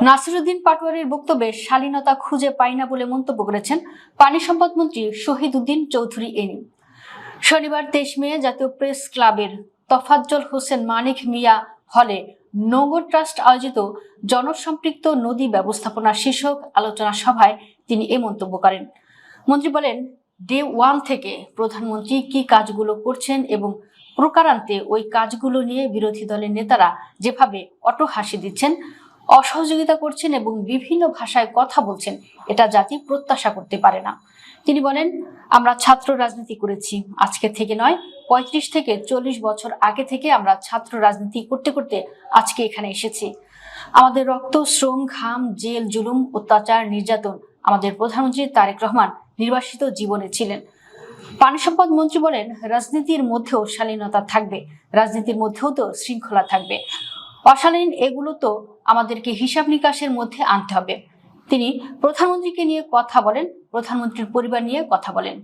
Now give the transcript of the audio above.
নাসিরউদ্দিন পাটোয়ারির বক্তব্যে শালীনতা খুঁজে পাই না বলে মন্তব্য করেছেন পানি সম্পদ মন্ত্রী শহীদ উদ্দিন চৌধুরী এনিম। শনিবার 23 মে জাতীয় প্রেস ক্লাবের তফাজ্জল হোসেন মানিক মিয়া হলে নোঙর ট্রাস্ট আয়োজিত জনসম্পৃক্ত নদী ব্যবস্থাপনা শীর্ষক আলোচনা সভায় তিনি এ মন্তব্য করেন। মন্ত্রী বলেন, ডে 1 থেকে প্রধানমন্ত্রী কি কাজগুলো করছেন এবং প্রকারান্তে ওই কাজগুলো নিয়ে বিরোধী দলের নেতারা যেভাবে অট্টহাসি দিচ্ছেন, অসহযোগিতা করছেন এবং বিভিন্ন ভাষায় কথা বলছেন, এটা জাতি প্রত্যাশা করতে পারে না। তিনি বলেন, আমরা ছাত্র রাজনীতি করেছি, আজকে থেকে নয়, 35 থেকে 40 বছর আগে থেকে আমরা ছাত্র রাজনীতি করতে করতে আজকে এখানে এসেছি। আমাদের রক্ত, শ্রম, ঘাম, জেল, জুলুম, অত্যাচার, নির্যাতন আমাদের প্রধানমন্ত্রী তারেক রহমান নির্বাসিত জীবনে ছিলেন। পানি সম্পদ মন্ত্রী বলেন, রাজনীতির মধ্যেও শালীনতা থাকবে, রাজনীতির মধ্যেও তো শৃঙ্খলা থাকবে। অশালীন এগুলো তো আমাদেরকে হিসাব নিকাশের মধ্যে আনতে হবে। তিনি প্রধানমন্ত্রীকে নিয়ে কথা বলেন, প্রধানমন্ত্রীর পরিবার নিয়ে কথা বলেন।